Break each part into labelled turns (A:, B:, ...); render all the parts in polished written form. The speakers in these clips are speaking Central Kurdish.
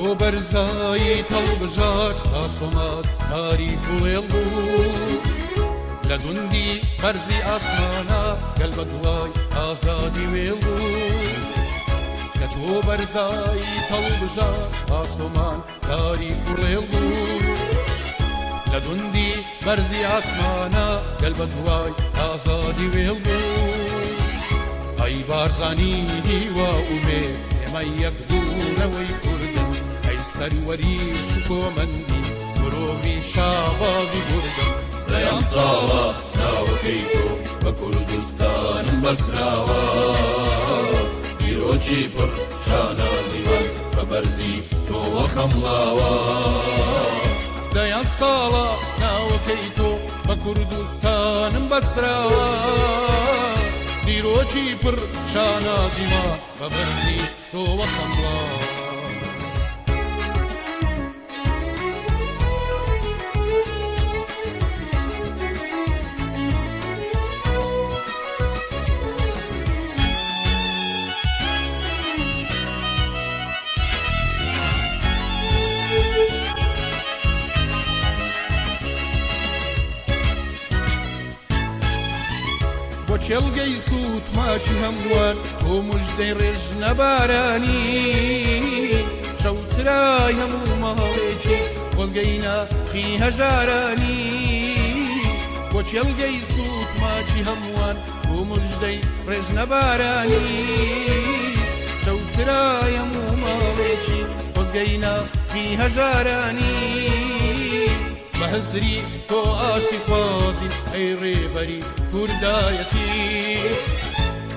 A: تۆ بەرزایی هەڵبژار ئاسۆمات تاریک و وێڵبوو لە دوندی بەرزی ئاسمانە گەل بە دوای ئازادی وێڵبوو کە تۆ بەرزایی هەڵبژار ئاسۆمان تاریک و وێڵبوو لە دوندی بەرزی ئاسمانە گەل بە دوای ئازادی وێڵبوو ئەی بارزانی هیوا ئومێد ئێمە یەک دوونەوەی کوردن سەروەری شکۆمەندی مرۆڤی شابازی کوردن
B: لەیان ساڵە ناوەکەی تۆ بە کوردستانم بەستراوە بیرۆکی پڕ شانازیوان بە بەرزی تۆوە خەمڵاوە
A: دەیان ساڵە ناوەکەی تۆ بە کوردستانم بەستراوە بیرۆکی پڕ شانازیوە بە بەرزی تۆوە خەمڵاوە بۆ چێلگەی سووت ماچی هەمووان تۆ موژدەی ڕێژ نەبارانی شەوچرای هەموو ماڵێکی وەزگەی ناخی هەژارانی بۆ چێلگەی سووت ماچی هەمووان تۆ موژدەی ڕێژ نەبارانی شەوچرای هەموو ماڵێکی وەزگەی ناخی هەژارانی بەهزری تۆ ئاشتی خوازی ئەی ڕێبەری کوردایەتی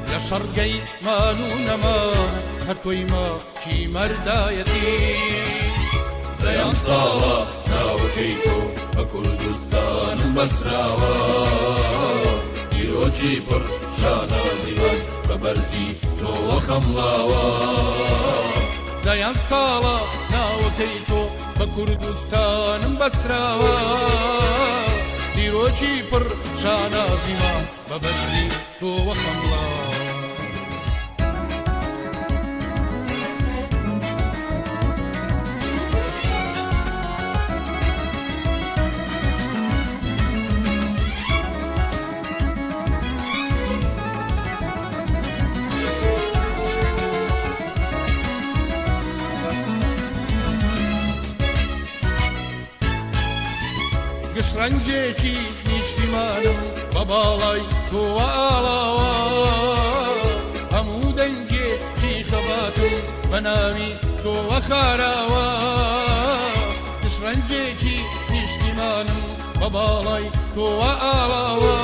A: لە شەڕگەی مان و نەمان هەر تۆی ماچی مەردایەتی
B: لەیان ساڵە ناوەکەی تۆ بە کوردستانم بەستراوە بیرۆکی پڕ شانازیوان بە بەرزی تۆوە خەمڵاوە
A: دەیان ساڵە ناوەکەی تۆ بە کوردستانم بەستراوە دیرۆکی پڕ شانازیوە بە بەرزی تۆوە خەمڵاوە گشتڕەنگێکی نیشتیمانم بە باڵای تۆوە ئاڵاوە هەموو دەنگێکی خەباتم بە ناوی تۆوە خاراوە گشتڕەنگێکی نیشتیمانم بە باڵای تۆوە ئاڵاوە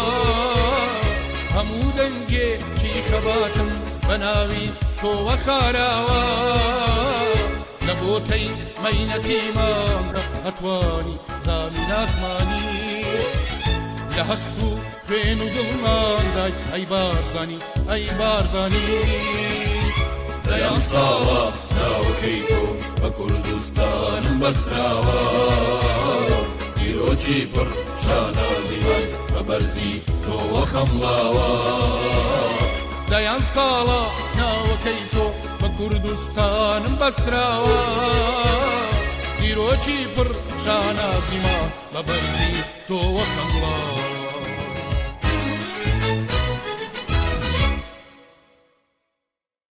A: هەموو دەنگێکی خەباتم بە ناوی تۆوە خاراوە لە بۆتەی مەینەتی مامرە ئەتوانی زامی ناخمانی لە هەست و خوێن و دڵماندای ئەی بارزانی ئەی بارزانی
B: لەیان ساڵە ناوەکەی تۆ بە کوردستانم بەستراوە بیرۆکی پڕ شانازیوان بە بەرزی تۆوە خەمڵاوە
A: دەیان ساڵە ناوەکەی تۆ بە کوردستانم بەستراوە دیرۆکی پڕ شانازیمە بە بەرزی تۆوە خەمڵاوە